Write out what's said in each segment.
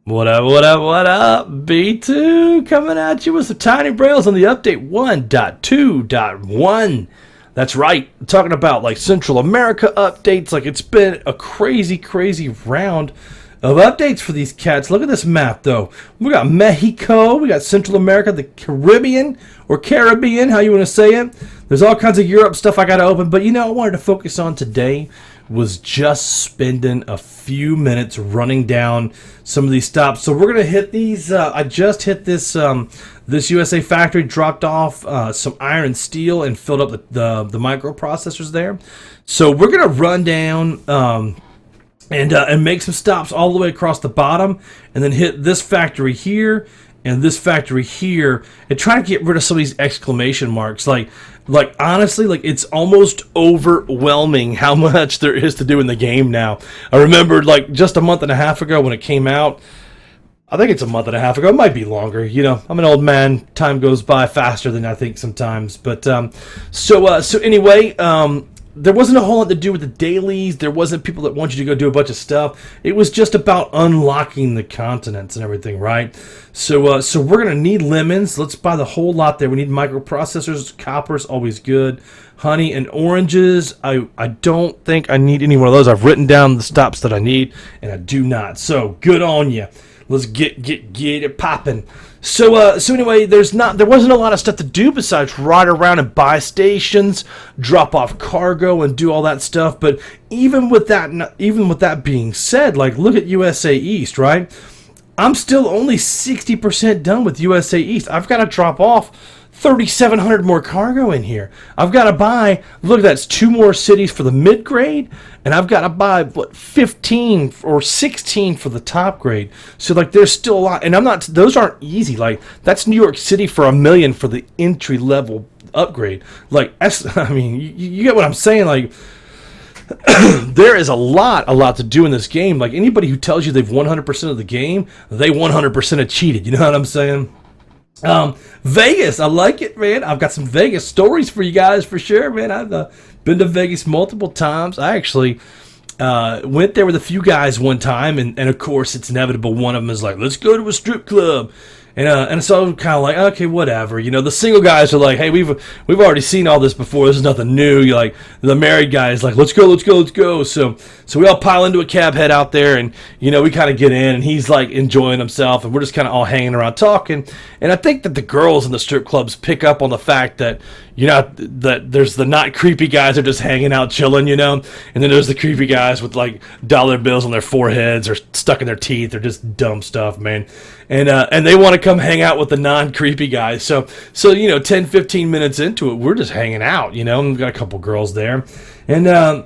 What up, what up, what up? B2 coming at you with some tiny brails on the update 1.2.1. That's right, I'm talking about like Central America updates. Like it's been a crazy round of updates for these cats. Look at this map though. We got Mexico, we got Central America, the Caribbean, or Caribbean, how you want to say it. There's all kinds of Europe stuff I got to open, but I wanted to focus on today was just spending a few minutes running down some of these stops. So we're gonna hit these. I just hit this this USA factory, dropped off some iron and steel, and filled up the microprocessors there. So we're gonna run down and make some stops all the way across the bottom, and then hit this factory here and this factory here, and try to get rid of some of these exclamation marks. Like honestly, like it's almost overwhelming how much there is to do in the game now. I remember like just a month and a half ago when it came out. I think it's a month and a half ago. It might be longer. I'm an old man. Time goes by faster than I think sometimes. But so anyway, there wasn't a whole lot to do with the dailies. There wasn't people that want you to go do a bunch of stuff. It was just about unlocking the continents and everything, right? So we're gonna need lemons. Let's buy the whole lot there. We need microprocessors. Copper's always good. Honey and oranges. I don't think I need any one of those. I've written down the stops that I need, and I do not. So good on you. Let's get it popping. So anyway, there wasn't a lot of stuff to do besides ride around and buy stations, drop off cargo, and do all that stuff. But even with that being said, like look at USA East, right? I'm still only 60% done with USA East. I've got to drop off 3,700 more cargo in here. I've got to buy, look, that's 2 more cities for the mid-grade, and I've got to buy, 15 or 16 for the top grade. So, like, there's still a lot, and those aren't easy. Like, that's New York City for $1 million for the entry-level upgrade. Like, you get what I'm saying? Like, there is a lot to do in this game. Like, anybody who tells you they've 100% of the game, they 100% have cheated. You know what I'm saying? Vegas, I like it, man. I've got some Vegas stories for you guys for sure, man. I've been to Vegas multiple times. I actually went there with a few guys one time, and of course it's inevitable. One of them is like, let's go to a strip club. And so I'm kind of like, okay, whatever. The single guys are like, hey, we've already seen all this before. This is nothing new. You're like, the married guy is like, let's go. So we all pile into a cab, head out there, and we kind of get in, and he's like enjoying himself, and we're just kind of all hanging around talking. And I think that the girls in the strip clubs pick up on the fact that that there's the not creepy guys that are just hanging out chilling, and then there's the creepy guys with like dollar bills on their foreheads or stuck in their teeth. They're just dumb stuff, man. And they want to come hang out with the non-creepy guys. So 10, 15 minutes into it, we're just hanging out, and we've got a couple girls there. And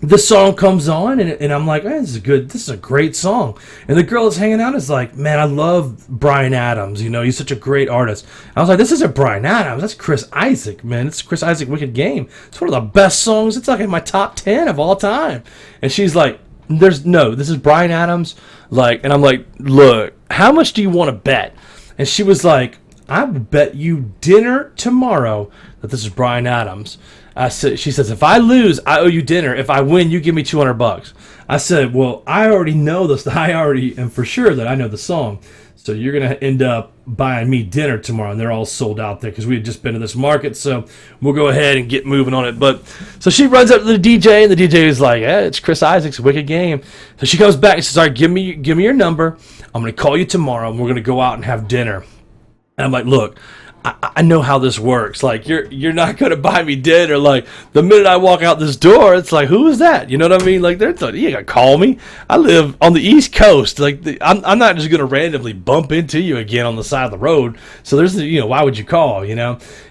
this song comes on, and I'm like, hey, this is a great song. And the girl that's hanging out is like, man, I love Bryan Adams. He's such a great artist. I was like, this isn't Bryan Adams. That's Chris Isaak, man. It's Chris Isaak Wicked Game. It's one of the best songs. It's like in my top 10 of all time. And she's like, this is Bryan Adams. Like, and I'm like, look, how much do you want to bet? And she was like, I will bet you dinner tomorrow that this is Bryan Adams. She says, if I lose, I owe you dinner. If I win, you give me $200. I said, well, I already know this. I already am for sure that I know the song. So you're going to end up buying me dinner tomorrow. And they're all sold out there because we had just been to this market. So we'll go ahead and get moving on it. But so she runs up to the DJ, and the DJ is like, yeah, it's Chris Isaak's Wicked Game. So she comes back and says, all right, give me your number. I'm going to call you tomorrow, and we're going to go out and have dinner. And I'm like, look, I know how this works. Like, you're not going to buy me dinner. Like, the minute I walk out this door, it's like, who is that? You know what I mean? Like, you ain't going to call me. I live on the East Coast. Like, I'm not just going to randomly bump into you again on the side of the road. So there's, why would you call,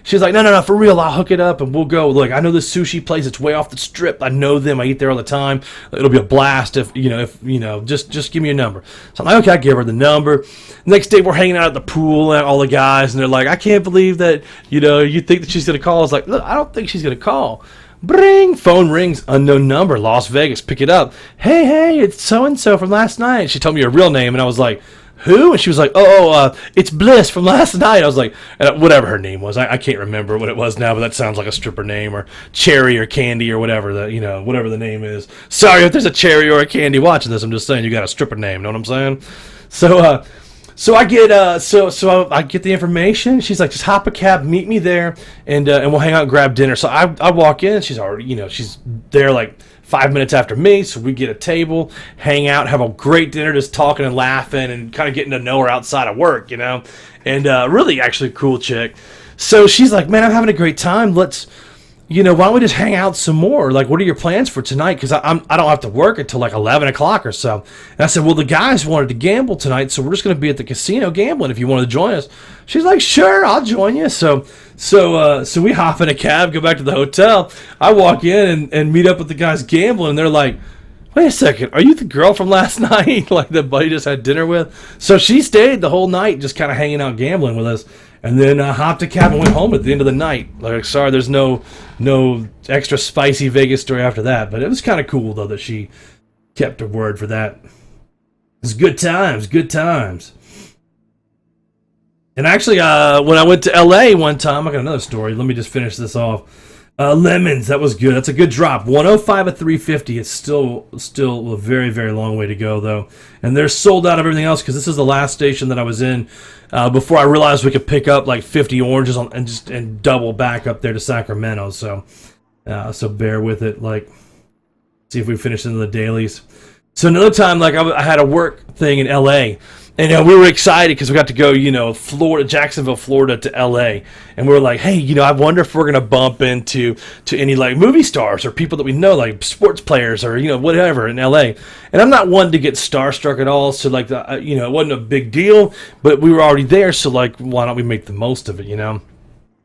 She's like, no, for real, I'll hook it up and we'll go. Look, I know this sushi place. It's way off the strip. I know them. I eat there all the time. It'll be a blast if just give me a number. So I'm like, okay, I give her the number. Next day, we're hanging out at the pool, and all the guys, and they're like, I can't believe that, you think that she's going to call. I was like, look, I don't think she's going to call. Bring, phone rings, unknown number, Las Vegas, pick it up. Hey, it's so-and-so from last night. She told me her real name, and I was like, who? And she was like, it's Bliss from last night. I was like, whatever her name was. I can't remember what it was now, but that sounds like a stripper name, or Cherry or Candy or whatever whatever the name is. Sorry if there's a Cherry or a Candy watching this. I'm just saying you got a stripper name. Know what I'm saying? So I get I get the information. She's like, just hop a cab, meet me there, and we'll hang out and grab dinner. So I walk in. She's already, she's there like 5 minutes after me. So we get a table, hang out, have a great dinner, just talking and laughing and kind of getting to know her outside of work, and really actually cool chick. So she's like, man, I'm having a great time. Let's, why don't we just hang out some more? Like, what are your plans for tonight? Because I don't have to work until like 11 o'clock or so. And I said, well, the guys wanted to gamble tonight, so we're just going to be at the casino gambling if you want to join us. She's like, sure, I'll join you. So we hop in a cab, go back to the hotel. I walk in and meet up with the guys gambling, and they're like, wait a second, are you the girl from last night? Like the buddy just had dinner with? So she stayed the whole night just kind of hanging out gambling with us. And then hopped a cab and went home at the end of the night. Like, sorry, there's no extra spicy Vegas story after that. But it was kind of cool, though, that she kept her word for that. It was good times, good times. And actually, when I went to L.A. one time, I got another story. Let me just finish this off. Lemons, that was good. That's a good drop. 105 at 350. It's still a very, very long way to go, though. And they're sold out of everything else because this is the last station that I was in before I realized we could pick up like 50 oranges and double back up there to Sacramento. So bear with it. Like, see if we finish into the dailies. So another time, like I had a work thing in L.A. And we were excited because we got to go, Jacksonville, Florida to L.A. And we were like, hey, I wonder if we're going to bump into any, like, movie stars or people that we know, like sports players or, whatever in L.A. And I'm not one to get starstruck at all. So, like, it wasn't a big deal. But we were already there. So, like, why don't we make the most of it,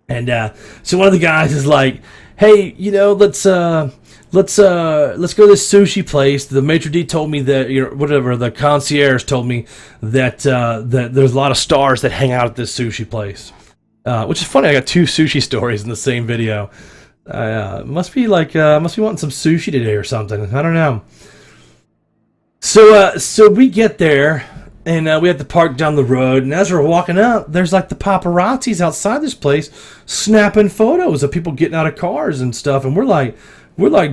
And so one of the guys is like, hey, let's go to this sushi place. The maitre d' told me that, the concierge told me that there's a lot of stars that hang out at this sushi place. Which is funny. I got two sushi stories in the same video. Must be wanting some sushi today or something. I don't know. So we get there and we have to park down the road. And as we're walking up, there's like the paparazzis outside this place snapping photos of people getting out of cars and stuff. And we're like,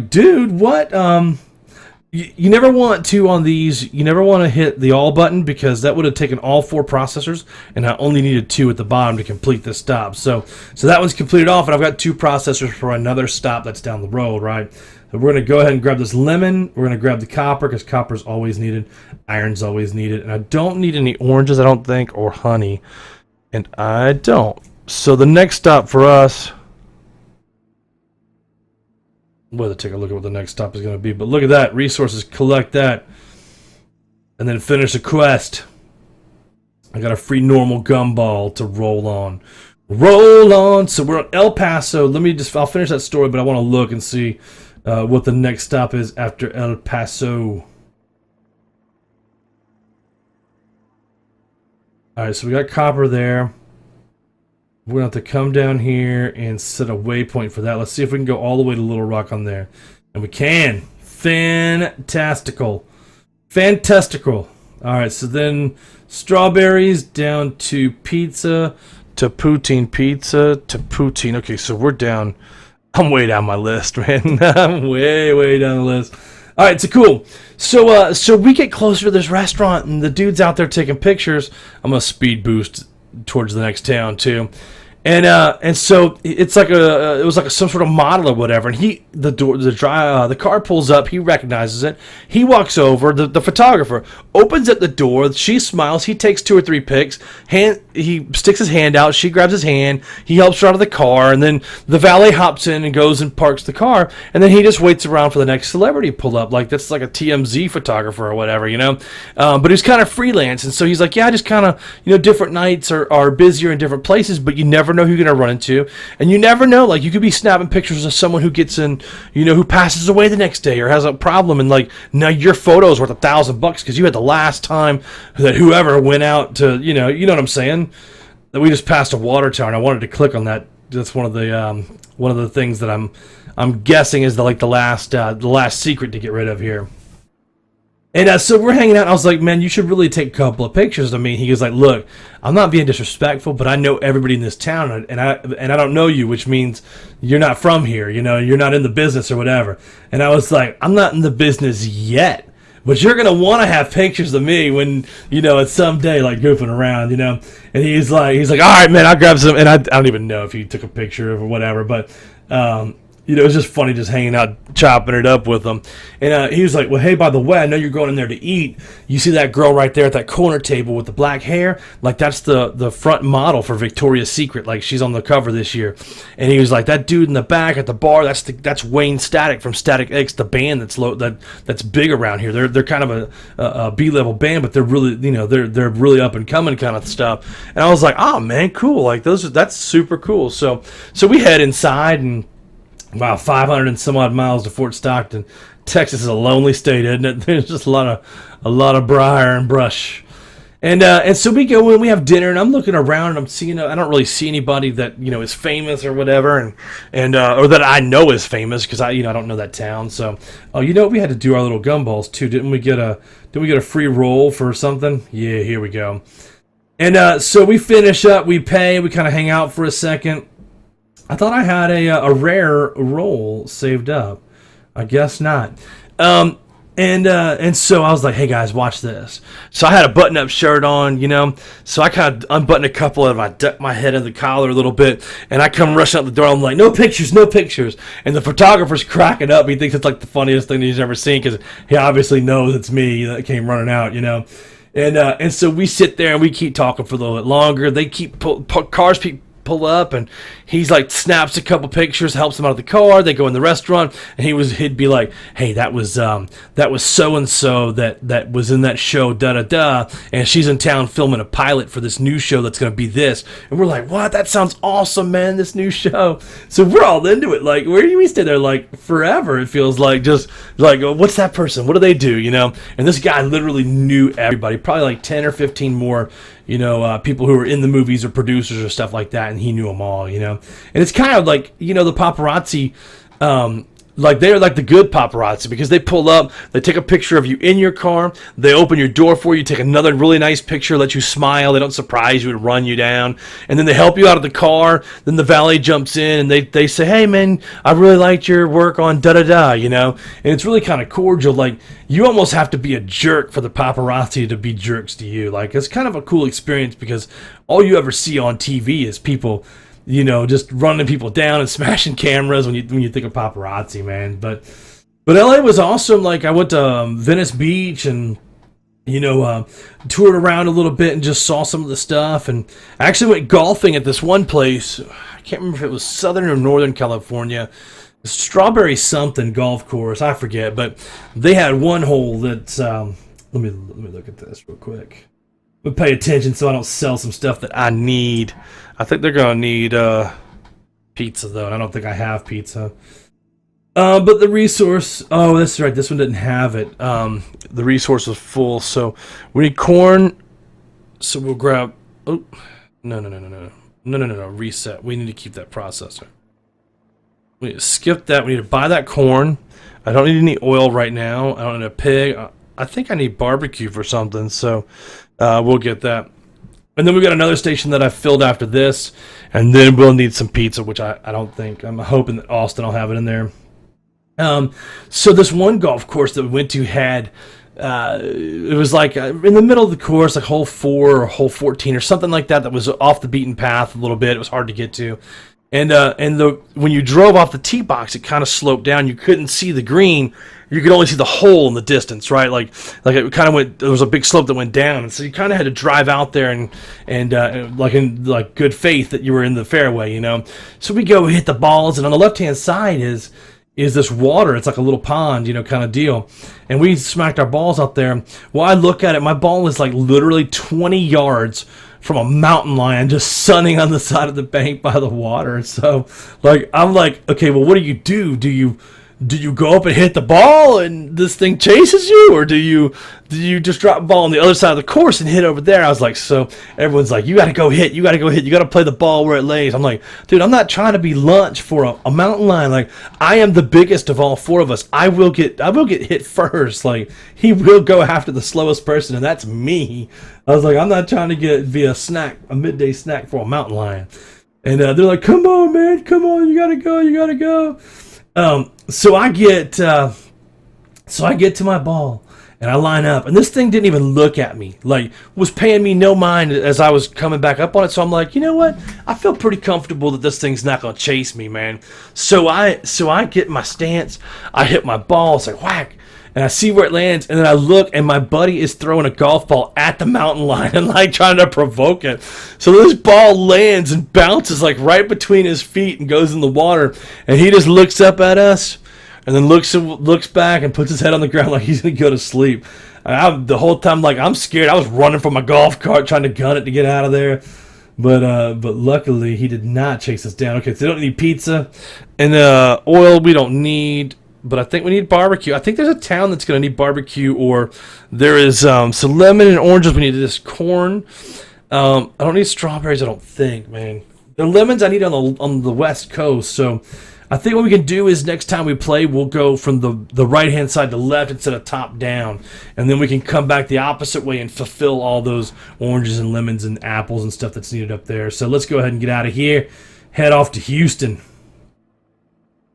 dude, what? You never want to on these. You never want to hit the all button because that would have taken all 4 processors, and I only needed 2 at the bottom to complete this stop. So that one's completed off, and I've got 2 processors for another stop that's down the road, right? So we're gonna go ahead and grab this lemon. We're gonna grab the copper because copper's always needed, iron's always needed, and I don't need any oranges, I don't think, or honey, and I don't. So the next stop for us. We'll have to take a look at what the next stop is going to be. But look at that. Resources, collect that. And then finish the quest. I got a free normal gumball to roll on. Roll on! So we're on El Paso. I'll finish that story, but I want to look and see what the next stop is after El Paso. Alright, so we got copper there. We're going to have to come down here and set a waypoint for that. Let's see if we can go all the way to Little Rock on there. And we can. Fantastical. Fantastical. Alright, so then strawberries down to pizza, to poutine pizza, to poutine. Okay, so we're down. I'm way down my list, man. I'm way down the list. Alright, so cool. So we get closer to this restaurant, and the dude's out there taking pictures. I'm going to speed boost towards the next town too, and so it's like it was like some sort of model or whatever, and the car pulls up, he recognizes it, he walks over, the photographer opens up the door, she smiles, he takes 2 or 3 pics, he sticks his hand out, she grabs his hand, he helps her out of the car, and then the valet hops in and goes and parks the car, and then he just waits around for the next celebrity to pull up, like that's like a TMZ photographer or whatever, but he's kind of freelance, and so he's like, yeah, I just kind of, different nights are busier in different places, but you never know who you're going to run into, and you never know, like, you could be snapping pictures of someone who gets in, who passes away the next day or has a problem, and like, now your photo's worth $1,000 because you had the last time that whoever went out to, you know what I'm saying, that we just passed a water tower, and I wanted to click on that. That's one of the things that I'm guessing is the last secret to get rid of here. And so we're hanging out, and I was like, man, you should really take a couple of pictures of me. He goes like, look, I'm not being disrespectful, but I know everybody in this town, and I don't know you, which means you're not from here, you're not in the business or whatever. And I was like, I'm not in the business yet, but you're gonna want to have pictures of me when it's someday like goofing around, And he's like, all right, man, I'll grab some. And I don't even know if he took a picture or whatever, but it was just funny just hanging out, chopping it up with him. And he was like, well, hey, by the way, I know you're going in there to eat. You see that girl right there at that corner table with the black hair? Like, that's the front model for Victoria's Secret. Like, she's on the cover this year. And he was like, that dude in the back at the bar, that's Wayne Static from Static X, the band that's big around here. They're kind of a B-level band, but they're really, they're really up and coming kind of stuff. And I was like, oh, man, cool. Like, that's super cool. So we head inside, and wow, 500 and some odd miles to Fort Stockton. Texas is a lonely state, isn't it? There's just a lot of briar and brush. And so we go in, we have dinner, and I'm looking around, and I'm seeing, I don't really see anybody that, is famous or whatever, and or that I know is famous, because I don't know that town. So, we had to do our little gumballs too. Didn't we get a free roll for something? Yeah, here we go. And so we finish up, we pay, we kind of hang out for a second. I thought I had a rare roll saved up. I guess not. And so I was like, hey guys, watch this. So I had a button-up shirt on, So I kind of unbuttoned a couple of them. I ducked my head in the collar a little bit, and I come rushing out the door. I'm like, no pictures, no pictures. And the photographer's cracking up. He thinks it's like the funniest thing that he's ever seen, because he obviously knows it's me that came running out, And so we sit there and we keep talking for a little bit longer. They cars keep pull up, and he's like snaps a couple pictures, helps them out of the car. They go in the restaurant, and he'd be like, hey, that was so and so that was in that show, da da da, and she's in town filming a pilot for this new show that's gonna be this. And we're like, what? That sounds awesome, man, this new show. So we're all into it. Like, where do we stay there like forever? It feels like, just like, what's that person, what do they do, And this guy literally knew everybody, probably like 10 or 15 more people who were in the movies or producers or stuff like that, and he knew them all, And it's kind of like, the paparazzi, like they're like the good paparazzi, because they pull up, they take a picture of you in your car, they open your door for you, take another really nice picture, let you smile, they don't surprise you and run you down, and then they help you out of the car. Then the valet jumps in, and they say, hey man, I really liked your work on da-da-da, And it's really kind of cordial. Like, you almost have to be a jerk for the paparazzi to be jerks to you. Like, it's kind of a cool experience, because all you ever see on TV is people, just running people down and smashing cameras when you think of paparazzi, man. But LA was awesome. Like, I went to Venice Beach, and toured around a little bit and just saw some of the stuff. And I actually went golfing at this one place. I can't remember if it was Southern or Northern California. Strawberry something golf course, I forget. But they had one hole that's let me look at this real quick. But pay attention so I don't sell some stuff that I need. I think they're gonna need pizza though, and I don't think I have pizza. But the resource, oh, that's right, this one didn't have it. The resource was full, so we need corn. So we'll grab. Oh, no, reset. We need to keep that processor. We need to skip that. We need to buy that corn. I don't need any oil right now. I don't need a pig. I think I need barbecue for something, so we'll get that. And then we got another station that I filled after this, and then we'll need some pizza, which I don't think. I'm hoping that Austin will have it in there. So this one golf course that we went to had, it was like in the middle of the course, like hole 4 or hole 14 or something like that was off the beaten path a little bit. It was hard to get to. And when you drove off the tee box, it kind of sloped down. You couldn't see the green. You could only see the hole in the distance, right? Like it kind of went. There was a big slope that went down, and so you kind of had to drive out there and like in like good faith that you were in the fairway, So we go hit the balls, and on the left hand side is this water. It's like a little pond, kind of deal. And we smacked our balls out there. Well, I look at it. My ball is like literally 20 yards from a mountain lion just sunning on the side of the bank by the water. So, like, I'm like, okay, well, what do? Do you go up and hit the ball and this thing chases you, or do you just drop the ball on the other side of the course and hit over there? I was like, so everyone's like, you got to go hit, you got to play the ball where it lays. I'm like, dude, I'm not trying to be lunch for a mountain lion. Like, I am the biggest of all 4 of us. I will get hit first. Like, he will go after the slowest person, and that's me. I was like, I'm not trying to be a midday snack for a mountain lion. And they're like, come on, man, come on, you gotta go. So I get to my ball, and I line up, and this thing didn't even look at me, like was paying me no mind as I was coming back up on it. So I'm like, you know what? I feel pretty comfortable that this thing's not gonna chase me, man. So I get my stance, I hit my ball, it's like whack, and I see where it lands, and then I look, and my buddy is throwing a golf ball at the mountain lion and like trying to provoke it. So this ball lands and bounces like right between his feet and goes in the water, and he just looks up at us, and then looks back and puts his head on the ground like he's gonna go to sleep. The whole time, like, I'm scared. I was running from my golf cart trying to gun it to get out of there. But luckily he did not chase us down. Okay, so they don't need pizza, and oil we don't need. But I think we need barbecue. I think there's a town that's going to need barbecue, or there is some lemon and oranges. We need this corn. I don't need strawberries, I don't think, man. The lemons I need on the west coast. So I think what we can do is next time we play, we'll go from the right-hand side to left instead of top down. And then we can come back the opposite way and fulfill all those oranges and lemons and apples and stuff that's needed up there. So let's go ahead and get out of here. Head off to Houston.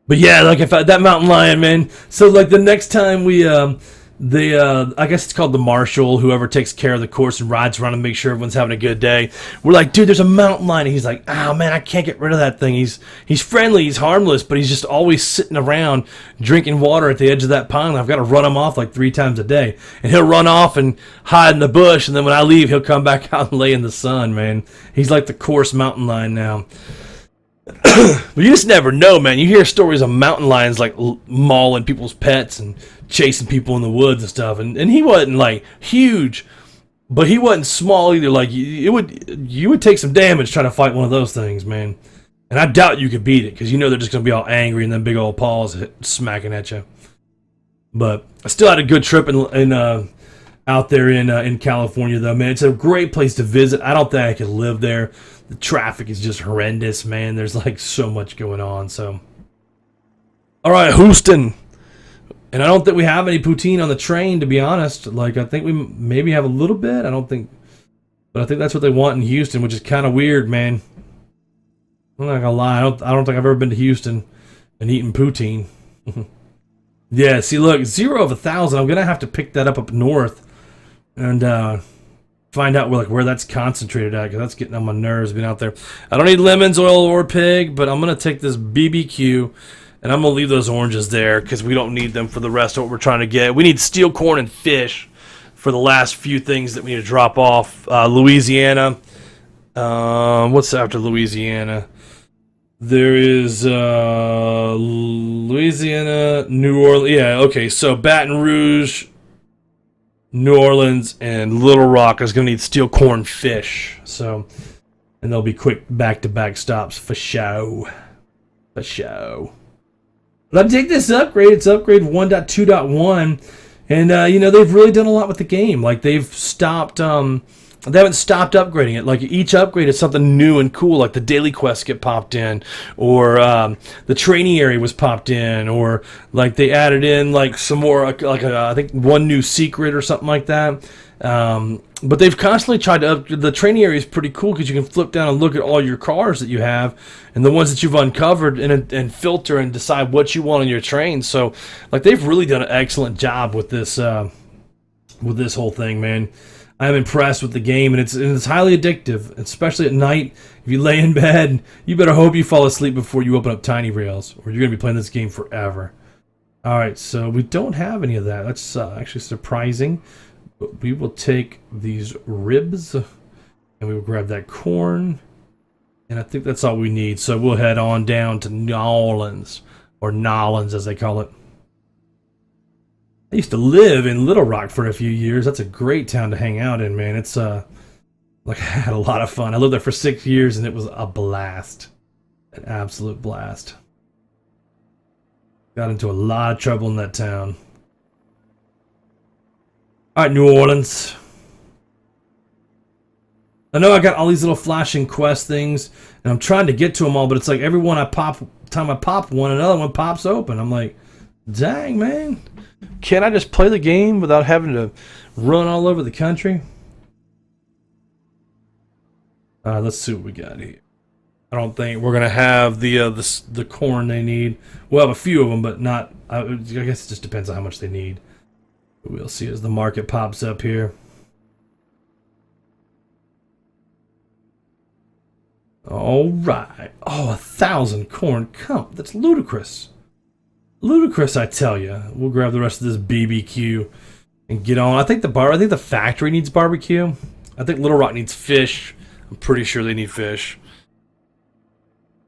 But yeah, like if that mountain lion, man. So like the next time we, I guess it's called the marshal, whoever takes care of the course and rides around and makes sure everyone's having a good day. We're like, dude, there's a mountain lion. And he's like, oh man, I can't get rid of that thing. He's friendly, he's harmless, but he's just always sitting around drinking water at the edge of that pond. I've got to run him off like 3 times a day, and he'll run off and hide in the bush, and then when I leave, he'll come back out and lay in the sun. Man, he's like the course mountain lion now. But you just never know, man. You hear stories of mountain lions like mauling people's pets and chasing people in the woods and stuff. And he wasn't like huge, but he wasn't small either. Like you would take some damage trying to fight one of those things, man. And I doubt you could beat it, because you know they're just gonna be all angry and then big old paws smacking at you. But I still had a good trip out there in California, though, man. It's a great place to visit. I don't think I could live there. The traffic is just horrendous, man. There's like so much going on. So, all right, Houston. And I don't think we have any poutine on the train, to be honest. Like, I think we maybe have a little bit. I don't think, but I think that's what they want in Houston, which is kind of weird, man. I'm not gonna lie. I don't think I've ever been to Houston and eaten poutine. Yeah, see, look, 0 of 1,000. I'm gonna have to pick that up north and find out where that's concentrated at, because that's getting on my nerves being out there. I don't need lemons, oil, or pig, but I'm gonna take this BBQ and I'm gonna leave those oranges there because we don't need them for the rest of what we're trying to get. We need steel corn and fish for the last few things that we need to drop off. Louisiana. What's after Louisiana? There is Louisiana, New Orleans. Yeah, okay, so Baton Rouge, New Orleans, and Little Rock is going to need steel corn fish. So, and they'll be quick back-to-back stops for show. For show. But I take this upgrade. It's upgrade 1.2.1. And, they've really done a lot with the game. Like, they've stopped... They haven't stopped upgrading it. Like, each upgrade is something new and cool. Like the daily quests get popped in, or the training area was popped in, or like they added in like some more, I think one new secret or something like that. But they've constantly tried to upgrade. The training area is pretty cool because you can flip down and look at all your cars that you have and the ones that you've uncovered and filter and decide what you want on your train. So, like, they've really done an excellent job with this whole thing, man. I'm impressed with the game, and it's highly addictive, especially at night. If you lay in bed, you better hope you fall asleep before you open up Tiny Rails, or you're going to be playing this game forever. Alright, so we don't have any of that. That's actually surprising. But we will take these ribs, and we will grab that corn, and I think that's all we need. So we'll head on down to New Orleans, or Nolans as they call it. I used to live in Little Rock for a few years. That's a great town to hang out in, man. It's I had a lot of fun. I lived there for 6 years, and it was a blast. An absolute blast. Got into a lot of trouble in that town. Alright, New Orleans. I know I got all these little flashing quest things, and I'm trying to get to them all, but it's like every time I pop one, another one pops open. I'm like, dang, man. Can't I just play the game without having to run all over the country? Let's see what we got here. I don't think we're gonna have the corn they need. We'll have a few of them, but not. I guess it just depends on how much they need. We'll see as the market pops up here. All right. Oh, 1,000 corn. Come, that's ludicrous. Ludicrous, I tell you. We'll grab the rest of this BBQ and get on. I think the factory needs barbecue. I think Little Rock needs fish. I'm pretty sure they need fish.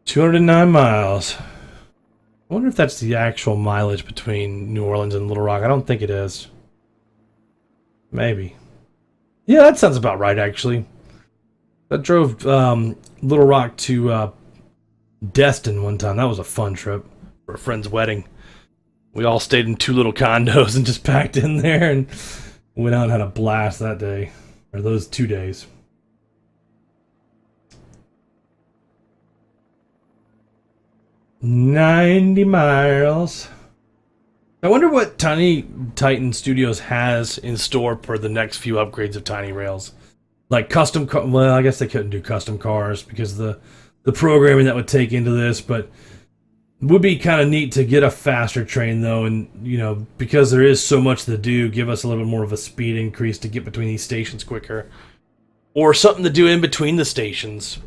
209 miles. I wonder if that's the actual mileage between New Orleans and Little Rock. I don't think it is. Maybe. Yeah, that sounds about right, actually. I drove Little Rock to Destin one time. That was a fun trip for a friend's wedding. We all stayed in 2 little condos and just packed in there and went out and had a blast that day. Or those 2 days. $90 miles. I wonder what Tiny Titan Studios has in store for the next few upgrades of Tiny Rails. Like custom car. Well, I guess they couldn't do custom cars because the programming that would take into this, but it would be kind of neat to get a faster train though, and you know, because there is so much to do, give us a little bit more of a speed increase to get between these stations quicker. Or something to do in between the stations.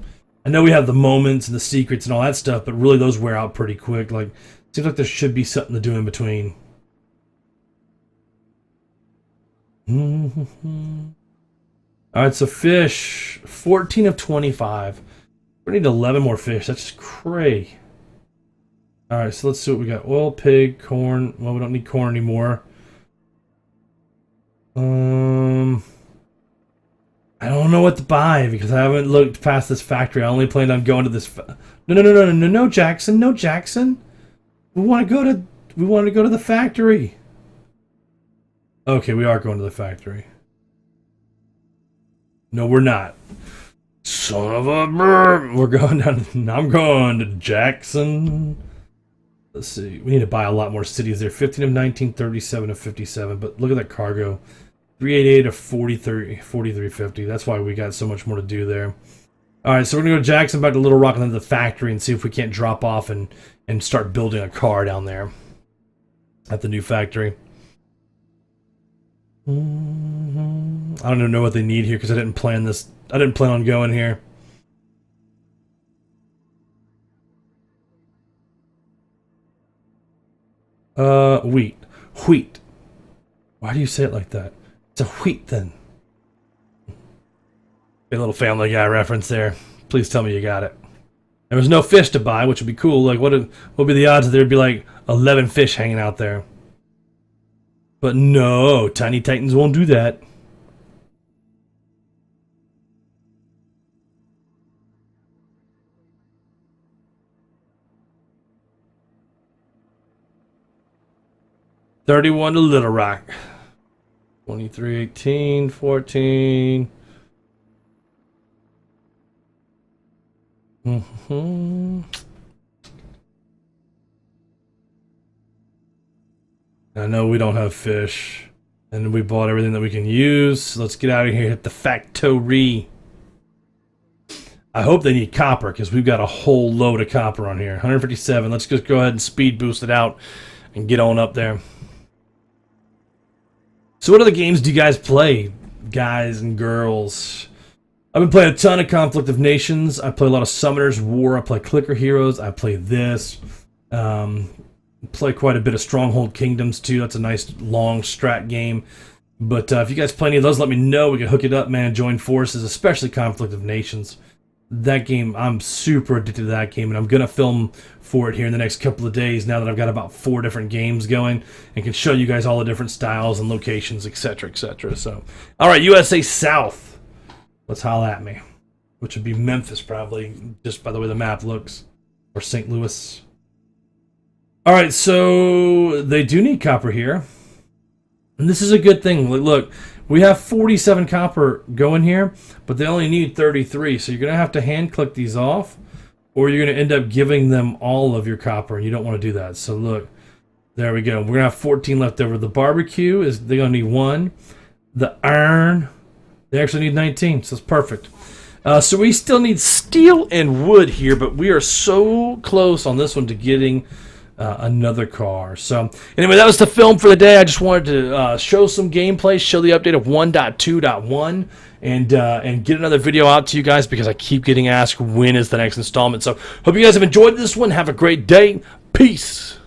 I know we have the moments and the secrets and all that stuff, but really those wear out pretty quick. Like, it seems like there should be something to do in between. Alright, so fish. 14 of 25. We need 11 more fish. That's just cray. Alright, so let's see what we got. Oil, pig, corn. Well, we don't need corn anymore. I don't know what to buy because I haven't looked past this factory. I only planned on going to this. No, Jackson, no, Jackson. We want to go to the factory. Okay, we are going to the factory. No, we're not. Son of a bird. We're going down. I'm going to Jackson. Let's see. We need to buy a lot more cities there. 15 of 19, 37 of 57. But look at that cargo. 388 of 4350. That's why we got so much more to do there. Alright, so we're going to go to Jackson, back to Little Rock, and then the factory and see if we can't drop off and start building a car down there at the new factory. I don't even know what they need here because I didn't plan this. I didn't plan on going here. Wheat. Wheat. Why do you say it like that? It's a wheat then. A little Family Guy reference there. Please tell me you got it. There was no fish to buy, which would be cool. Like, what would be the odds that there'd be like 11 fish hanging out there? But no, Tiny Titans won't do that. $31 to Little Rock. 23, 18, 14. I know we don't have fish. And we bought everything that we can use. So let's get out of here. Hit the factory. I hope they need copper because we've got a whole load of copper on here. 157. Let's just go ahead and speed boost it out and get on up there. So what other games do you guys play, guys and girls? I've been playing a ton of Conflict of Nations. I play a lot of Summoners War. I play Clicker Heroes. I play this. Play quite a bit of Stronghold Kingdoms too. That's a nice long strat game. But if you guys play any of those, let me know. We can hook it up, man. Join forces, especially Conflict of Nations. That game, I'm super addicted to that game, and I'm gonna film for it here in the next couple of days now that I've got about 4 different games going and can show you guys all the different styles and locations, etc., etc. So, all right, USA South. Let's holla at me. Which would be Memphis, probably, just by the way the map looks. Or St. Louis. All right, so they do need copper here. And this is a good thing. Look, we have 47 copper going here, but they only need 33. So you're going to have to hand click these off, or you're going to end up giving them all of your copper, and you don't want to do that. So look, there we go. We're going to have 14 left over. The barbecue, they're going to need 1. The iron, they actually need 19, so it's perfect. So we still need steel and wood here, but we are so close on this one to getting another car. So anyway, that was the film for the day. I just wanted to show some gameplay, show the update of 1.2.1, and get another video out to you guys because I keep getting asked when is the next installment. So hope you guys have enjoyed this one. Have a great day. Peace.